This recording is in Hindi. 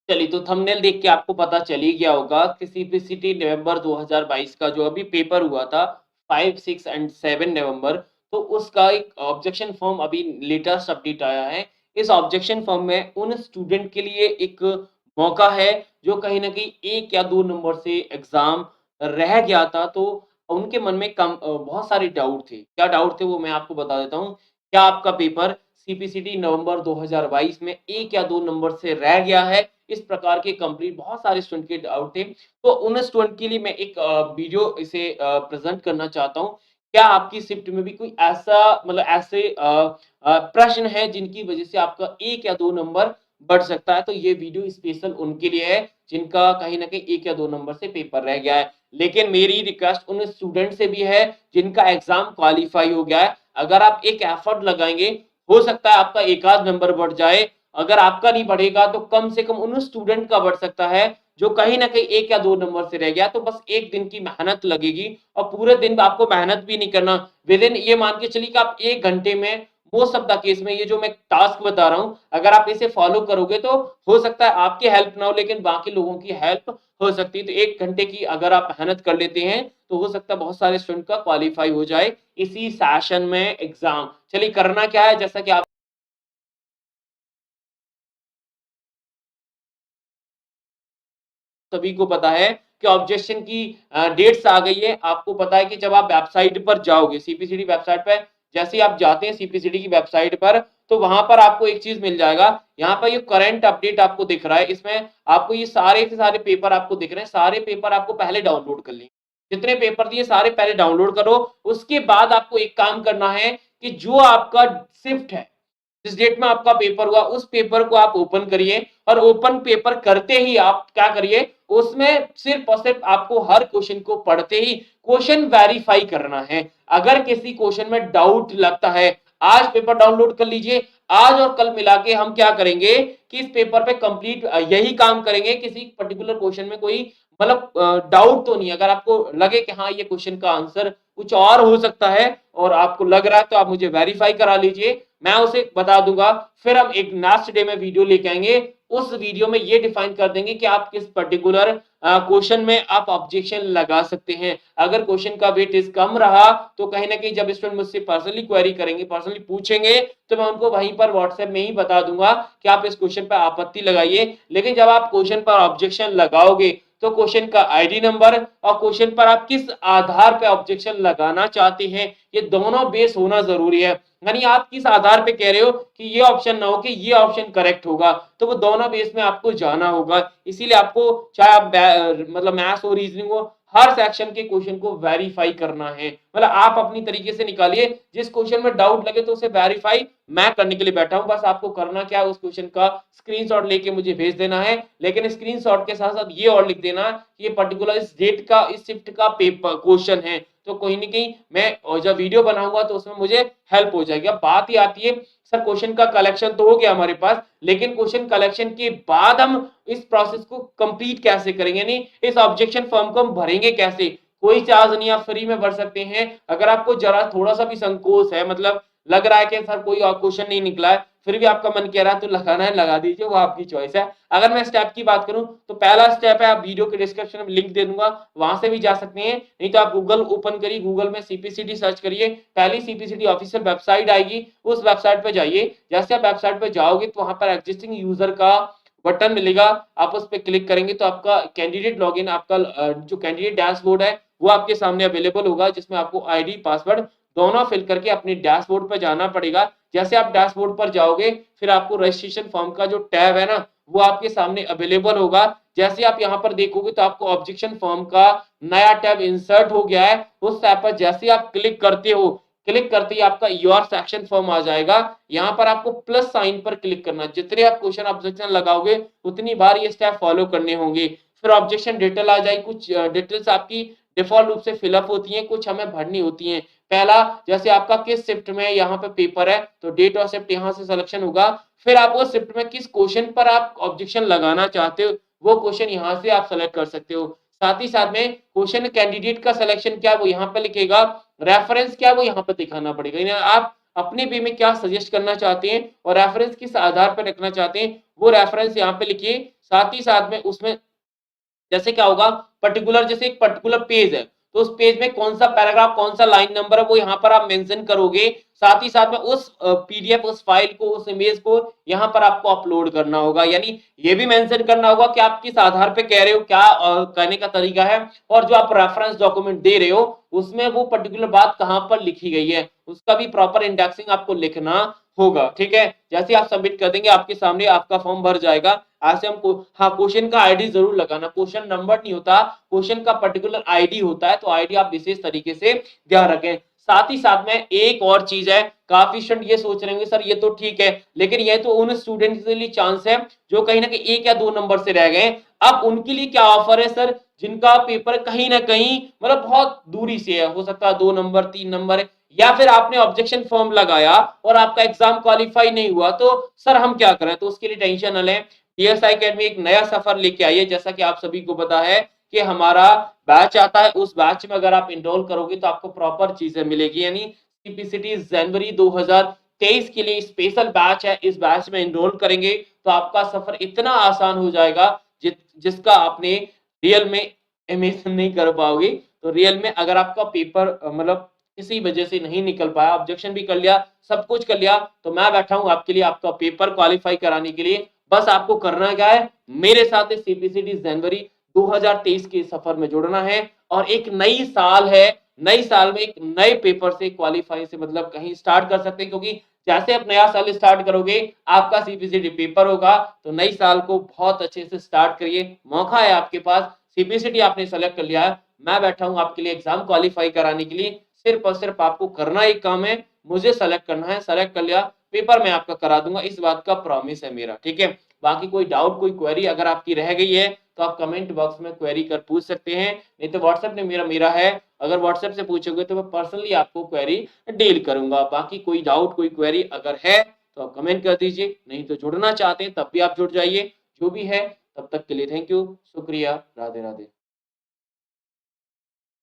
चलिए, तो थंबनेल देख के आपको पता चल ही गया होगा कि सीपीसीटी नवंबर 2022 का जो अभी पेपर हुआ था 5, 6 एंड 7 नवंबर, तो उसका एक ऑब्जेक्शन फॉर्म अभी लेटेस्ट अपडेट आया है। इस ऑब्जेक्शन फॉर्म में उन स्टूडेंट के लिए एक मौका है जो कहीं न कहीं 1 या 2 नंबर से एग्ज़ाम रह गया था, तो उनके मन में बहुत सारे डाउट थे। क्या डाउट थे वो मैं आपको बता देता हूँ। क्या आपका पेपर सीपीसीटी नवंबर 2022 में 1 या 2 नंबर से रह गया है? इस प्रकार के कंप्लीट बहुत सारे स्टूडेंट के डाउट थे। तो उन स्टूडेंट के लिए मैं एक वीडियो इसे प्रेज़ेंट करना चाहता हूँ। क्या आपकी शिफ्ट में भी कोई ऐसा मतलब ऐसे प्रश्न हैं जिनकी वज़ह से आपका 1 या 2 नंबर बढ़ सकता है? तो ये वीडियो स्पेशल उनके लिए है जिनका कहीं न कहीं 1 या 2 नंबर से पेपर रह गया है। लेकिन मेरी रिक्वेस्ट उन स्टूडेंट से भी है जिनका एग्ज़ाम क्वालीफाई हो गया है। अगर आप एक एफर्ट लगाएँगे, हो सकता है आपका 1 आध नंबर बढ़ जाए। अगर आपका नहीं बढ़ेगा तो कम से कम उन स्टूडेंट का बढ़ सकता है जो कहीं न कहीं 1 या 2 नंबर से रह गया। तो बस 1 दिन की मेहनत लगेगी और पूरे दिन आपको मेहनत भी नहीं करना। विदिन ये मान के चलिए कि आप 1 घंटे में मोस्ट ऑफ द केस में ये जो मैं टास्क बता रहा हूँ, अगर आप इसे फॉलो करोगे तो हो सकता है आपकी हेल्प ना हो लेकिन बाकी लोगों की हेल्प हो सकती है। तो 1 घंटे की अगर आप मेहनत कर लेते हैं, तो हो सकता है बहुत सारे स्टूडेंट का क्वालीफाई हो जाए इसी सेशन में एग्ज़ाम। चलिए करना क्या है जैसा कि आप सभी को पता है कि ऑब्जेक्शन की डेट्स आ गई है। आपको पता है कि जब आप वेबसाइट पर जाओगे सीपीसीडी वेबसाइट पे जैसे ही आप जाते हैं सीपीसीडी की वेबसाइट पर, तो वहाँ पर आपको एक चीज़ मिल जाएगा। यहाँ पर ये करंट अपडेट आपको दिख रहा है। इसमें आपको ये सारे के सारे पेपर आपको दिख रहे हैं। सारे पेपर आपको पहले डाउनलोड कर लें। जितने पेपर दिए सारे पहले डाउनलोड करो। उसके बाद आपको एक काम करना है कि जो आपका शिफ्ट है जिस डेट में आपका पेपर हुआ उस पेपर को आप ओपन करिए और ओपन पेपर करते ही आप क्या करिए उसमें सिर्फ और सिर्फ आपको हर क्वेश्चन को पढ़ते ही क्वेश्चन वेरीफाई करना है। अगर किसी क्वेश्चन में डाउट लगता है आज पेपर डाउनलोड कर लीजिए। आज और कल मिला के हम क्या करेंगे कि इस पेपर पे कंप्लीट यही काम करेंगे। किसी पर्टिकुलर क्वेश्चन में कोई मतलब डाउट तो नहीं, अगर आपको लगे कि हाँ ये क्वेश्चन का आंसर कुछ और हो सकता है और आपको लग रहा है तो आप मुझे वेरीफाई करा लीजिए, मैं उसे बता दूंगा। फिर हम एक नेक्स्ट डे में वीडियो लेके आएंगे। उस वीडियो में ये डिफाइन कर देंगे कि आप किस पर्टिकुलर क्वेश्चन में आप ऑब्जेक्शन लगा सकते हैं। अगर क्वेश्चन का वेटेज कम रहा तो कहीं ना कहीं जब स्टूडेंट मुझसे पर्सनली क्वेरी करेंगे, पर्सनली पूछेंगे, तो मैं उनको वहीं पर व्हाट्सएप में ही बता दूंगा कि आप इस क्वेश्चन पर आपत्ति लगाइए। लेकिन जब आप क्वेश्चन पर ऑब्जेक्शन लगाओगे तो क्वेश्चन का आईडी नंबर और क्वेश्चन पर आप किस आधार पे ऑब्जेक्शन लगाना चाहते हैं ये दोनों बेस होना जरूरी है। यानी आप किस आधार पे कह रहे हो कि ये ऑप्शन ना हो कि ये ऑप्शन करेक्ट होगा, तो वो दोनों बेस में आपको जाना होगा। इसीलिए आपको चाहे आप मतलब मैथ्स हो रीजनिंग हो हर सेक्शन के क्वेश्चन को वेरीफाई करना है। मतलब आप अपनी तरीके से निकालिए, जिस क्वेश्चन में डाउट लगे तो उसे वेरीफाई मैं करने के लिए बैठा हूं। बस आपको करना क्या है उस क्वेश्चन का स्क्रीनशॉट लेके मुझे भेज देना है। लेकिन स्क्रीनशॉट के साथ साथ ये और लिख देना कि ये पर्टिकुलर इस डेट का इस शिफ्ट का पेपर क्वेश्चन है, तो कहीं ना कहीं मैं जब वीडियो बनाऊंगा तो उसमें मुझे हेल्प हो जाएगी। अब बात ही आती है सर क्वेश्चन का कलेक्शन तो हो गया हमारे पास, लेकिन क्वेश्चन कलेक्शन के बाद हम इस प्रोसेस को कंप्लीट कैसे करेंगे, नहीं इस ऑब्जेक्शन फॉर्म को हम भरेंगे कैसे। कोई चार्ज नहीं, आप फ्री में भर सकते हैं। अगर आपको जरा थोड़ा सा भी संकोच है, मतलब लग रहा है कि सर कोई और क्वेश्चन नहीं निकला है, फिर भी आपका मन कह रहा है तो लगाना है लगा दीजिए, वो आपकी चॉइस है। अगर मैं स्टेप की बात करूं तो पहला स्टेप है, आप वीडियो के डिस्क्रिप्शन में लिंक दे दूंगा, वहां से भी जा सकते हैं। नहीं तो आप गूगल ओपन करिए, गूगल में सीपीसीटी सर्च करिए, पहली सीपीसीटी ऑफिशियल वेबसाइट आएगी, उस वेबसाइट पे जाइए। जैसे आप वेबसाइट पे जाओगे तो वहां पर एग्जिस्टिंग यूजर का बटन मिलेगा, आप उस पर क्लिक करेंगे तो आपका कैंडिडेट लॉगिन, आपका जो कैंडिडेट डैशबोर्ड है वो आपके सामने अवेलेबल होगा, जिसमें आपको आईडी पासवर्ड दोनों फिल करके अपने डैशबोर्ड पर जाना पड़ेगा। जैसे आप डैशबोर्ड पर जाओगे फिर आपको रजिस्ट्रेशन फॉर्म का जो टैब है ना वो आपके सामने अवेलेबल होगा। जैसे आप यहाँ पर देखोगे तो आपको ऑब्जेक्शन फॉर्म का नया टैब इंसर्ट हो गया है। उस टैब पर जैसे आप क्लिक करते हो, क्लिक करते ही आपका योर सेक्शन फॉर्म आ जाएगा। यहाँ पर आपको प्लस साइन पर क्लिक करना, जितने आप क्वेश्चन ऑब्जेक्शन लगाओगे उतनी बार ये स्टेप फॉलो करने होंगे। फिर ऑब्जेक्शन डिटेल आ जाएगी, कुछ डिटेल्स आपकी डिफॉल्ट रूप से फिलअप होती हैं, कुछ हमें भरनी होती हैं। पहला जैसे आपका किस शिफ्ट में यहाँ पे पेपर है तो डेट और शिफ्ट यहाँ से सिलेक्शन होगा। फिर आप उस शिफ्ट में किस क्वेश्चन पर आप ऑब्जेक्शन लगाना चाहते हो वो क्वेश्चन यहाँ से आप सेलेक्ट कर सकते हो। साथ ही साथ में क्वेश्चन कैंडिडेट का सिलेक्शन क्या है वो यहाँ पे लिखेगा, रेफरेंस क्या है वो यहाँ पे दिखाना पड़ेगा। यानी आप अपने वे में क्या सजेस्ट करना चाहते हैं और रेफरेंस किस आधार पर रखना चाहते हैं वो रेफरेंस यहाँ पे लिखिए। साथ ही साथ में उसमें जैसे क्या होगा, पर्टिकुलर जैसे एक पर्टिकुलर पेज है, तो उस पेज में कौन सा पैराग्राफ, कौन सा लाइन नंबर है, वो यहाँ पर आप मेंशन करोगे। साथ ही साथ में उस पीडीएफ, उस फाइल को, उस इमेज को यहाँ पर आपको अपलोड करना होगा। यानी ये भी मेंशन करना होगा कि आप किस आधार पे कह रहे हो, क्या कहने का तरीका है, और जो आप रेफरेंस डॉक्यूमेंट दे रहे हो उसमें वो पर्टिकुलर बात कहाँ पर लिखी गई है, उसका भी प्रॉपर इंडेक्सिंग आपको लिखना होगा। ठीक है, जैसे आप सबमिट कर देंगे आपके सामने आपका फॉर्म भर जाएगा। ऐसे हम हाँ, क्वेश्चन का आईडी जरूर लगाना, क्वेश्चन नंबर नहीं होता, क्वेश्चन का पर्टिकुलर आईडी होता है, तो आईडी आप विशेष तरीके से ध्यान रखें। साथ ही साथ में एक और चीज है, काफी स्टूडेंट ये सोच रहे होंगे सर ये तो ठीक है, लेकिन ये तो उन स्टूडेंट्स के लिए चांस है जो कहीं ना कहीं 1 या 2 नंबर से रह गए। अब उनके लिए क्या ऑफर है सर, जिनका पेपर कहीं ना कहीं मतलब बहुत दूरी से है, हो सकता है 2 नंबर 3 नंबर है, या फिर आपने ऑब्जेक्शन फॉर्म लगाया और आपका एग्जाम क्वालिफाई नहीं हुआ, तो सर हम क्या करें, तो उसके लिए टेंशन न लें। पीएसआई अकेडमी एक नया सफर लेके आई है, जैसा कि आप सभी को पता है कि हमारा बैच आता है, उस बैच में अगर आप इनरोल करोगे तो आपको प्रॉपर चीजें मिलेगी। यानी सीपीसीटी जनवरी 2023 के लिए स्पेशल बैच है, इस बैच में इनरोल करेंगे तो आपका सफर इतना आसान हो जाएगा जिसका आपने रियल में इमेजिन नहीं कर पाओगे। तो रियल में अगर आपका पेपर मतलब किसी वजह से नहीं निकल पाया, ऑब्जेक्शन भी कर लिया, सब कुछ कर लिया, तो मैं बैठा हूं आपके लिए आपका पेपर क्वालिफाई कराने के लिए। बस आपको करना क्या है, मेरे साथ इस सीपीसीटी जनवरी 2023 के सफर में जुड़ना है, और एक नई साल है, नई साल में एक नए पेपर से क्वालिफाई से मतलब कहीं स्टार्ट कर सकते हैं, क्योंकि जैसे आप नया साल स्टार्ट करोगे आपका सीपीसीटी पेपर होगा, तो नई साल को बहुत अच्छे से स्टार्ट करिए, मौका है आपके पास, सीपीसीटी आपने सेलेक्ट कर लिया है, मैं बैठा हूं आपके लिए एग्जाम क्वालिफाई कराने के लिए। सिर्फ और सिर्फ आपको करना एक काम है, मुझे सेलेक्ट करना है, सेलेक्ट कर लिया, पेपर मैं आपका करा दूंगा, इस बात का प्रॉमिस है मेरा। ठीक है, बाकी कोई डाउट, कोई क्वेरी अगर आपकी रह गई है तो आप कमेंट बॉक्स में क्वेरी कर पूछ सकते हैं, नहीं तो व्हाट्सएप में मेरा मेरा है, अगर व्हाट्सएप से पूछोगे तो मैं पर्सनली आपको क्वेरी डील करूंगा। बाकी कोई डाउट, कोई क्वेरी अगर है तो आप कमेंट कर दीजिए, नहीं तो जुड़ना चाहते हैं तब भी आप जुड़ जाइए। जो भी है, तब तक के लिए थैंक यू, शुक्रिया, राधे राधे।